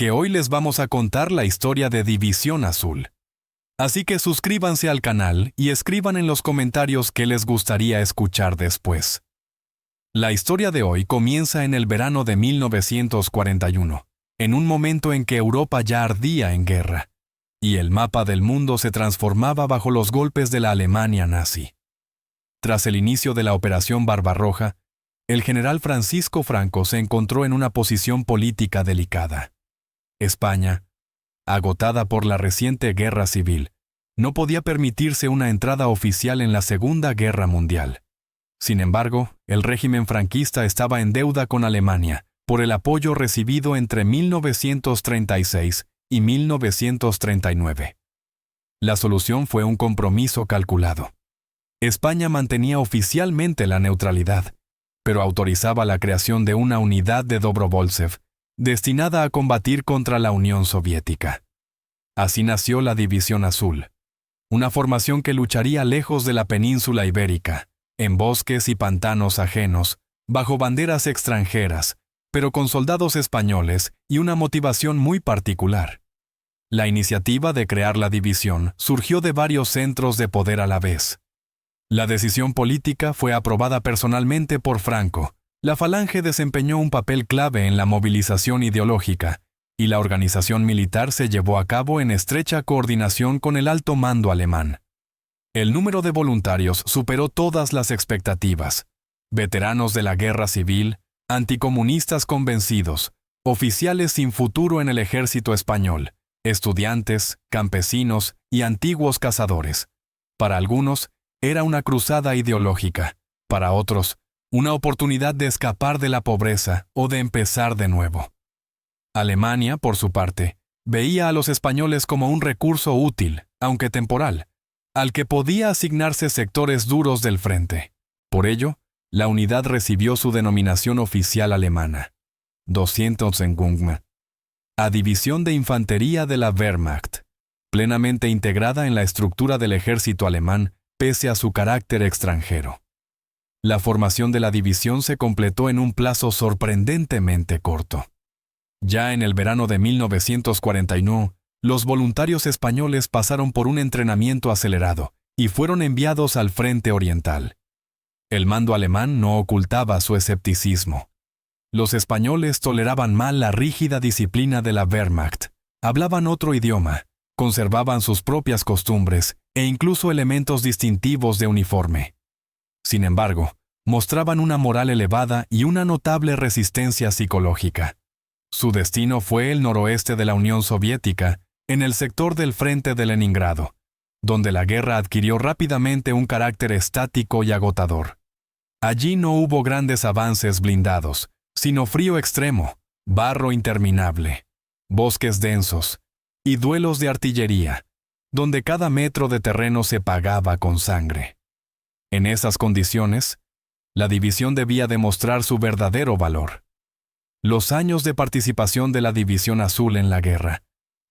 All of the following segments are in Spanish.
que hoy les vamos a contar la historia de División Azul. Así que suscríbanse al canal y escriban en los comentarios qué les gustaría escuchar después. La historia de hoy comienza en el verano de 1941, en un momento en que Europa ya ardía en guerra, y el mapa del mundo se transformaba bajo los golpes de la Alemania nazi. Tras el inicio de la Operación Barbarroja, el general Francisco Franco se encontró en una posición política delicada. España, agotada por la reciente guerra civil, no podía permitirse una entrada oficial en la Segunda Guerra Mundial. Sin embargo, el régimen franquista estaba en deuda con Alemania por el apoyo recibido entre 1936 y 1939. La solución fue un compromiso calculado. España mantenía oficialmente la neutralidad, pero autorizaba la creación de una unidad de Dobrovol'chev destinada a combatir contra la Unión Soviética. Así nació la División Azul, una formación que lucharía lejos de la península ibérica, en bosques y pantanos ajenos, bajo banderas extranjeras, pero con soldados españoles y una motivación muy particular. La iniciativa de crear la división surgió de varios centros de poder a la vez. La decisión política fue aprobada personalmente por Franco. La Falange desempeñó un papel clave en la movilización ideológica, y la organización militar se llevó a cabo en estrecha coordinación con el alto mando alemán. El número de voluntarios superó todas las expectativas. Veteranos de la guerra civil, anticomunistas convencidos, oficiales sin futuro en el ejército español, estudiantes, campesinos y antiguos cazadores. Para algunos, era una cruzada ideológica. Para otros, una oportunidad de escapar de la pobreza o de empezar de nuevo. Alemania, por su parte, veía a los españoles como un recurso útil, aunque temporal, al que podía asignarse sectores duros del frente. Por ello, la unidad recibió su denominación oficial alemana, 200. A División de Infantería de la Wehrmacht, plenamente integrada en la estructura del ejército alemán pese a su carácter extranjero. La formación de la división se completó en un plazo sorprendentemente corto. Ya en el verano de 1941, los voluntarios españoles pasaron por un entrenamiento acelerado y fueron enviados al frente oriental. El mando alemán no ocultaba su escepticismo. Los españoles toleraban mal la rígida disciplina de la Wehrmacht, hablaban otro idioma, conservaban sus propias costumbres e incluso elementos distintivos de uniforme. Sin embargo, mostraban una moral elevada y una notable resistencia psicológica. Su destino fue el noroeste de la Unión Soviética, en el sector del frente de Leningrado, donde la guerra adquirió rápidamente un carácter estático y agotador. Allí no hubo grandes avances blindados, sino frío extremo, barro interminable, bosques densos y duelos de artillería, donde cada metro de terreno se pagaba con sangre. En esas condiciones, la división debía demostrar su verdadero valor. Los años de participación de la División Azul en la guerra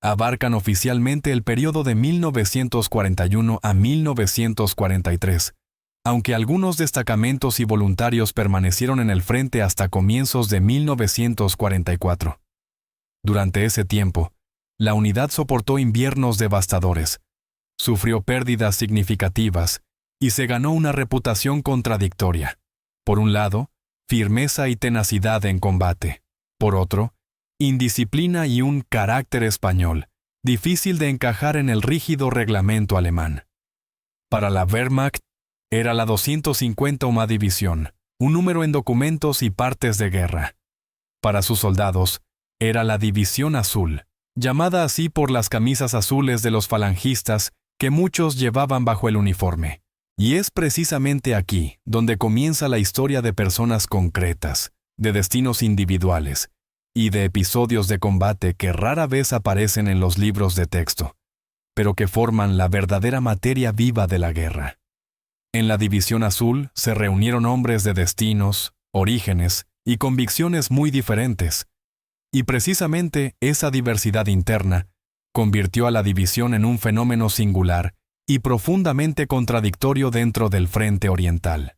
abarcan oficialmente el periodo de 1941 a 1943, aunque algunos destacamentos y voluntarios permanecieron en el frente hasta comienzos de 1944. Durante ese tiempo, la unidad soportó inviernos devastadores, sufrió pérdidas significativas y se ganó una reputación contradictoria. Por un lado, firmeza y tenacidad en combate. Por otro, indisciplina y un carácter español, difícil de encajar en el rígido reglamento alemán. Para la Wehrmacht, era la 250ª división, un número en documentos y partes de guerra. Para sus soldados, era la División Azul, llamada así por las camisas azules de los falangistas que muchos llevaban bajo el uniforme. Y es precisamente aquí donde comienza la historia de personas concretas, de destinos individuales y de episodios de combate que rara vez aparecen en los libros de texto, pero que forman la verdadera materia viva de la guerra. En la División Azul se reunieron hombres de destinos, orígenes y convicciones muy diferentes, y precisamente esa diversidad interna convirtió a la división en un fenómeno singular y profundamente contradictorio dentro del frente oriental.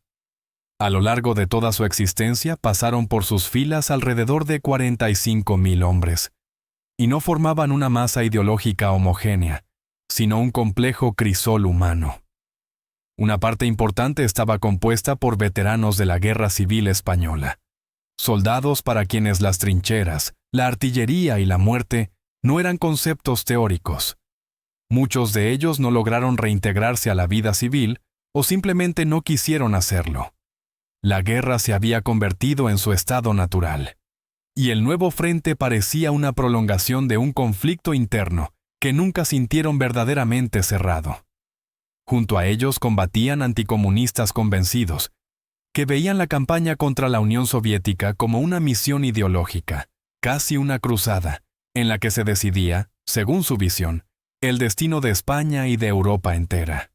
A lo largo de toda su existencia pasaron por sus filas alrededor de 45.000 hombres, y no formaban una masa ideológica homogénea, sino un complejo crisol humano. Una parte importante estaba compuesta por veteranos de la Guerra Civil Española, soldados para quienes las trincheras, la artillería y la muerte no eran conceptos teóricos. Muchos de ellos no lograron reintegrarse a la vida civil o simplemente no quisieron hacerlo. La guerra se había convertido en su estado natural, y el nuevo frente parecía una prolongación de un conflicto interno que nunca sintieron verdaderamente cerrado. Junto a ellos combatían anticomunistas convencidos, que veían la campaña contra la Unión Soviética como una misión ideológica, casi una cruzada, en la que se decidía, según su visión, el destino de España y de Europa entera.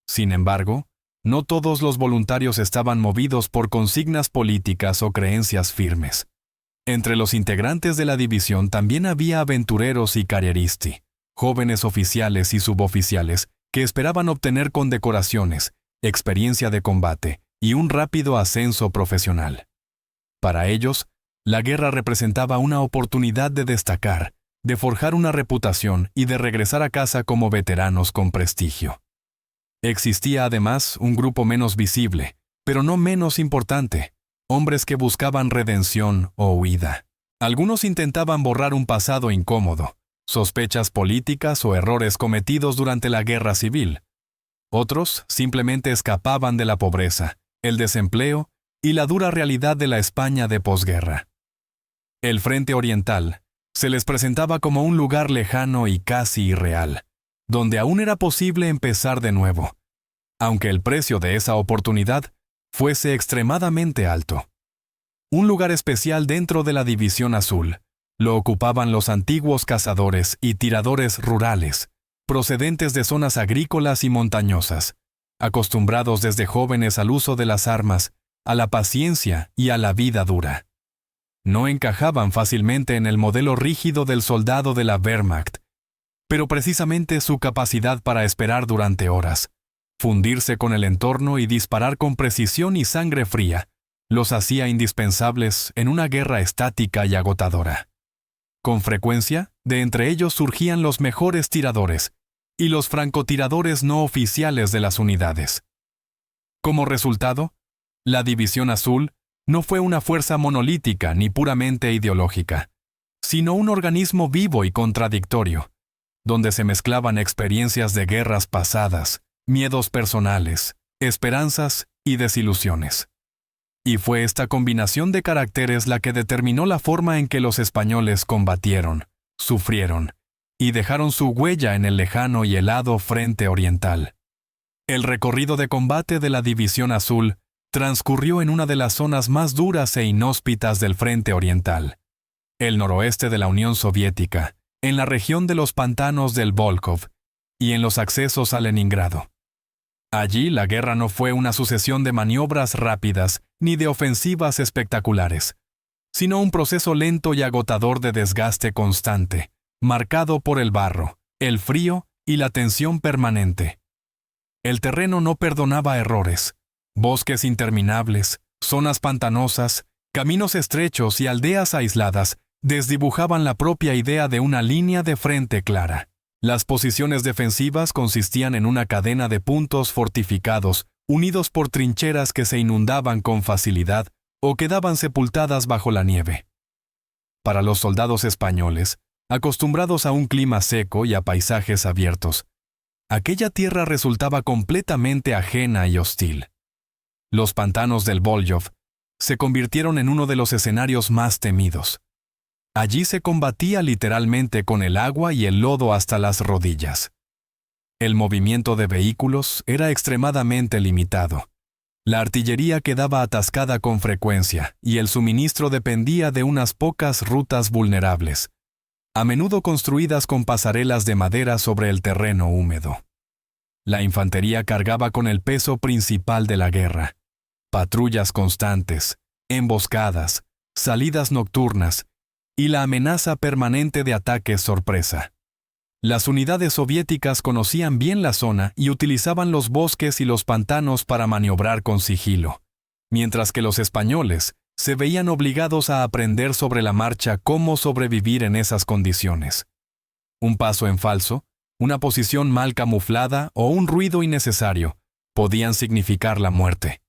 Sin embargo, no todos los voluntarios estaban movidos por consignas políticas o creencias firmes. Entre los integrantes de la división también había aventureros y carrieristi, jóvenes oficiales y suboficiales que esperaban obtener condecoraciones, experiencia de combate y un rápido ascenso profesional. Para ellos, la guerra representaba una oportunidad de destacar, de forjar una reputación y de regresar a casa como veteranos con prestigio. Existía además un grupo menos visible, pero no menos importante, hombres que buscaban redención o huida. Algunos intentaban borrar un pasado incómodo, sospechas políticas o errores cometidos durante la guerra civil. Otros simplemente escapaban de la pobreza, el desempleo y la dura realidad de la España de posguerra. El Frente Oriental se les presentaba como un lugar lejano y casi irreal, donde aún era posible empezar de nuevo, aunque el precio de esa oportunidad fuese extremadamente alto. Un lugar especial dentro de la División Azul lo ocupaban los antiguos cazadores y tiradores rurales, procedentes de zonas agrícolas y montañosas, acostumbrados desde jóvenes al uso de las armas, a la paciencia y a la vida dura. No encajaban fácilmente en el modelo rígido del soldado de la Wehrmacht, pero precisamente su capacidad para esperar durante horas, fundirse con el entorno y disparar con precisión y sangre fría, los hacía indispensables en una guerra estática y agotadora. Con frecuencia, de entre ellos surgían los mejores tiradores y los francotiradores no oficiales de las unidades. Como resultado, la División Azul no fue una fuerza monolítica ni puramente ideológica, sino un organismo vivo y contradictorio, donde se mezclaban experiencias de guerras pasadas, miedos personales, esperanzas y desilusiones. Y fue esta combinación de caracteres la que determinó la forma en que los españoles combatieron, sufrieron y dejaron su huella en el lejano y helado Frente Oriental. El recorrido de combate de la División Azul transcurrió en una de las zonas más duras e inhóspitas del Frente Oriental, el noroeste de la Unión Soviética, en la región de los pantanos del Volkhov y en los accesos a Leningrado. Allí la guerra no fue una sucesión de maniobras rápidas ni de ofensivas espectaculares, sino un proceso lento y agotador de desgaste constante, marcado por el barro, el frío y la tensión permanente. El terreno no perdonaba errores. Bosques interminables, zonas pantanosas, caminos estrechos y aldeas aisladas desdibujaban la propia idea de una línea de frente clara. Las posiciones defensivas consistían en una cadena de puntos fortificados, unidos por trincheras que se inundaban con facilidad o quedaban sepultadas bajo la nieve. Para los soldados españoles, acostumbrados a un clima seco y a paisajes abiertos, aquella tierra resultaba completamente ajena y hostil. Los pantanos del Volkhov se convirtieron en uno de los escenarios más temidos. Allí se combatía literalmente con el agua y el lodo hasta las rodillas. El movimiento de vehículos era extremadamente limitado. La artillería quedaba atascada con frecuencia y el suministro dependía de unas pocas rutas vulnerables, a menudo construidas con pasarelas de madera sobre el terreno húmedo. La infantería cargaba con el peso principal de la guerra. Patrullas constantes, emboscadas, salidas nocturnas y la amenaza permanente de ataques sorpresa. Las unidades soviéticas conocían bien la zona y utilizaban los bosques y los pantanos para maniobrar con sigilo, mientras que los españoles se veían obligados a aprender sobre la marcha cómo sobrevivir en esas condiciones. Un paso en falso, una posición mal camuflada o un ruido innecesario podían significar la muerte.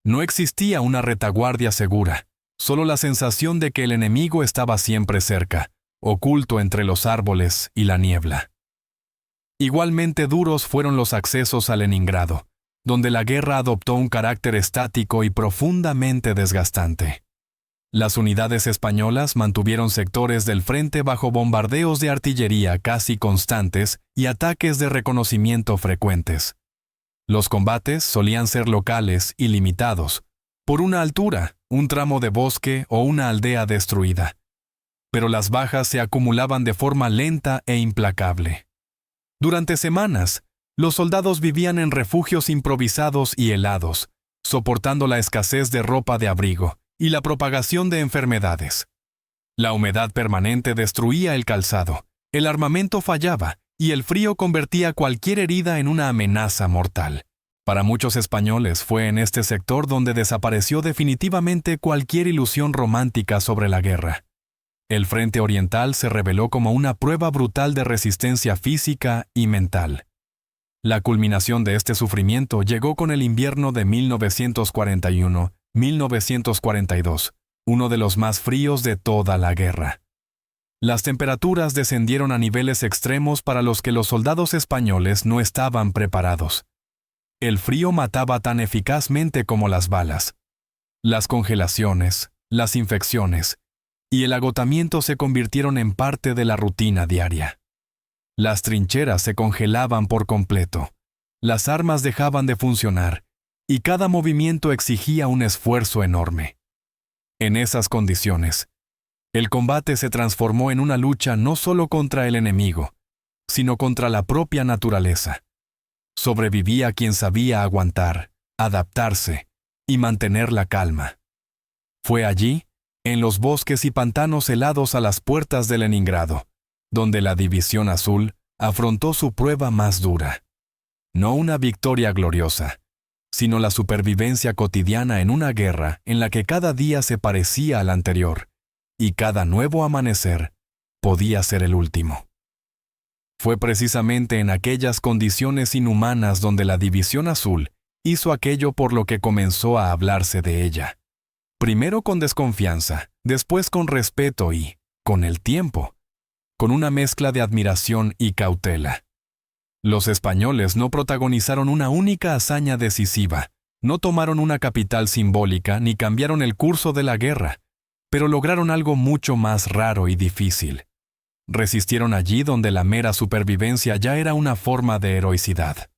No existía una retaguardia segura, solo la sensación de que el enemigo estaba siempre cerca, oculto entre los árboles y la niebla. Igualmente duros fueron los accesos a Leningrado, donde la guerra adoptó un carácter estático y profundamente desgastante. Las unidades españolas mantuvieron sectores del frente bajo bombardeos de artillería casi constantes y ataques de reconocimiento frecuentes. Los combates solían ser locales y limitados, por una altura, un tramo de bosque o una aldea destruida. Pero las bajas se acumulaban de forma lenta e implacable. Durante semanas, los soldados vivían en refugios improvisados y helados, soportando la escasez de ropa de abrigo y la propagación de enfermedades. La humedad permanente destruía el calzado, el armamento fallaba y el frío convertía cualquier herida en una amenaza mortal. Para muchos españoles fue en este sector donde desapareció definitivamente cualquier ilusión romántica sobre la guerra. El frente oriental se reveló como una prueba brutal de resistencia física y mental. La culminación de este sufrimiento llegó con el invierno de 1941-1942, uno de los más fríos de toda la guerra. Las temperaturas descendieron a niveles extremos para los que los soldados españoles no estaban preparados. El frío mataba tan eficazmente como las balas. Las congelaciones, las infecciones y el agotamiento se convirtieron en parte de la rutina diaria. Las trincheras se congelaban por completo, las armas dejaban de funcionar y cada movimiento exigía un esfuerzo enorme. En esas condiciones, el combate se transformó en una lucha no solo contra el enemigo, sino contra la propia naturaleza. Sobrevivía quien sabía aguantar, adaptarse y mantener la calma. Fue allí, en los bosques y pantanos helados a las puertas de Leningrado, donde la División Azul afrontó su prueba más dura. No una victoria gloriosa, sino la supervivencia cotidiana en una guerra en la que cada día se parecía al anterior, y cada nuevo amanecer podía ser el último. Fue precisamente en aquellas condiciones inhumanas donde la División Azul hizo aquello por lo que comenzó a hablarse de ella. Primero con desconfianza, después con respeto y, con el tiempo, con una mezcla de admiración y cautela. Los españoles no protagonizaron una única hazaña decisiva, no tomaron una capital simbólica ni cambiaron el curso de la guerra, pero lograron algo mucho más raro y difícil. Resistieron allí donde la mera supervivencia ya era una forma de heroicidad.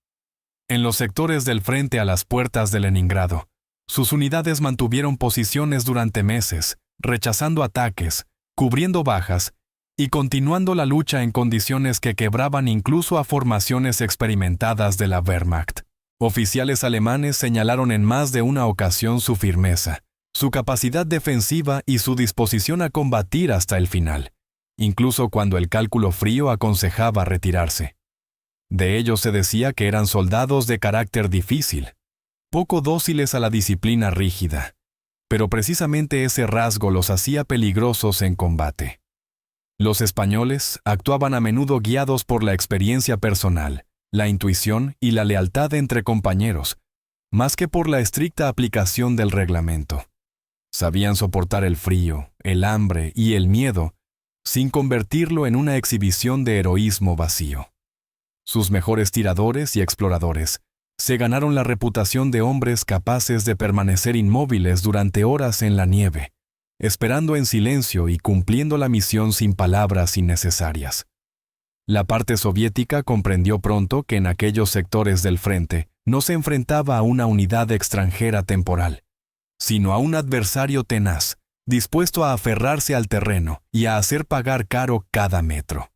En los sectores del frente a las puertas de Leningrado, sus unidades mantuvieron posiciones durante meses, rechazando ataques, cubriendo bajas y continuando la lucha en condiciones que quebraban incluso a formaciones experimentadas de la Wehrmacht. Oficiales alemanes señalaron en más de una ocasión su firmeza, su capacidad defensiva y su disposición a combatir hasta el final, incluso cuando el cálculo frío aconsejaba retirarse. De ellos se decía que eran soldados de carácter difícil, poco dóciles a la disciplina rígida, pero precisamente ese rasgo los hacía peligrosos en combate. Los españoles actuaban a menudo guiados por la experiencia personal, la intuición y la lealtad entre compañeros, más que por la estricta aplicación del reglamento. Sabían soportar el frío, el hambre y el miedo, sin convertirlo en una exhibición de heroísmo vacío. Sus mejores tiradores y exploradores se ganaron la reputación de hombres capaces de permanecer inmóviles durante horas en la nieve, esperando en silencio y cumpliendo la misión sin palabras innecesarias. La parte soviética comprendió pronto que en aquellos sectores del frente no se enfrentaba a una unidad extranjera temporal, sino a un adversario tenaz, dispuesto a aferrarse al terreno y a hacer pagar caro cada metro.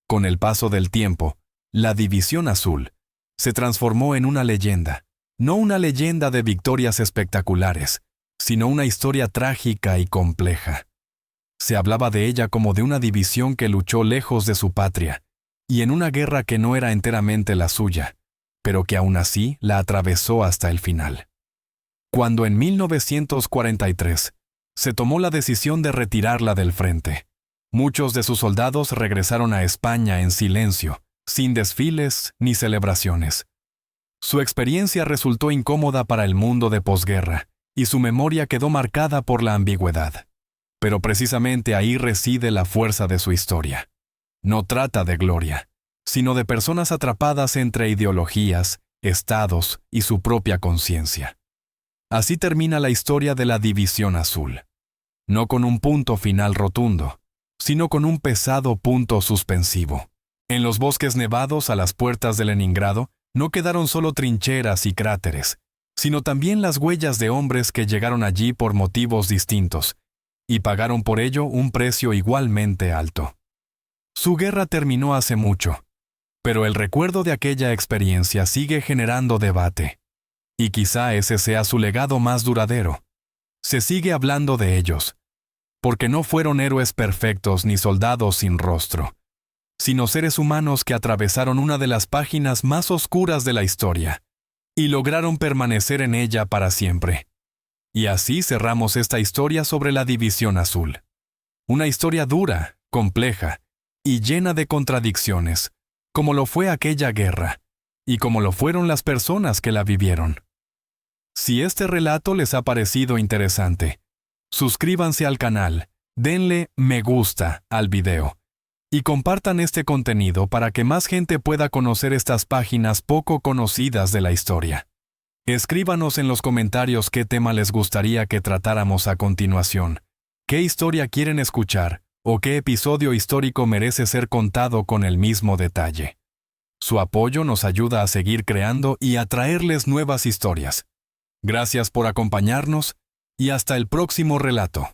Con el paso del tiempo, la División Azul se transformó en una leyenda, no una leyenda de victorias espectaculares, sino una historia trágica y compleja. Se hablaba de ella como de una división que luchó lejos de su patria, y en una guerra que no era enteramente la suya, pero que aún así la atravesó hasta el final. Cuando en 1943 se tomó la decisión de retirarla del frente. Muchos de sus soldados regresaron a España en silencio, sin desfiles ni celebraciones. Su experiencia resultó incómoda para el mundo de posguerra, y su memoria quedó marcada por la ambigüedad. Pero precisamente ahí reside la fuerza de su historia. No trata de gloria, sino de personas atrapadas entre ideologías, estados y su propia conciencia. Así termina la historia de la División Azul. No con un punto final rotundo, sino con un pesado punto suspensivo. En los bosques nevados a las puertas de Leningrado no quedaron solo trincheras y cráteres, sino también las huellas de hombres que llegaron allí por motivos distintos, y pagaron por ello un precio igualmente alto. Su guerra terminó hace mucho, pero el recuerdo de aquella experiencia sigue generando debate. Y quizá ese sea su legado más duradero. Se sigue hablando de ellos, porque no fueron héroes perfectos ni soldados sin rostro, sino seres humanos que atravesaron una de las páginas más oscuras de la historia, y lograron permanecer en ella para siempre. Y así cerramos esta historia sobre la División Azul. Una historia dura, compleja, y llena de contradicciones, como lo fue aquella guerra, y como lo fueron las personas que la vivieron. Si este relato les ha parecido interesante, suscríbanse al canal, denle me gusta al video, y compartan este contenido para que más gente pueda conocer estas páginas poco conocidas de la historia. Escríbanos en los comentarios qué tema les gustaría que tratáramos a continuación, qué historia quieren escuchar, o qué episodio histórico merece ser contado con el mismo detalle. Su apoyo nos ayuda a seguir creando y a traerles nuevas historias. Gracias por acompañarnos y hasta el próximo relato.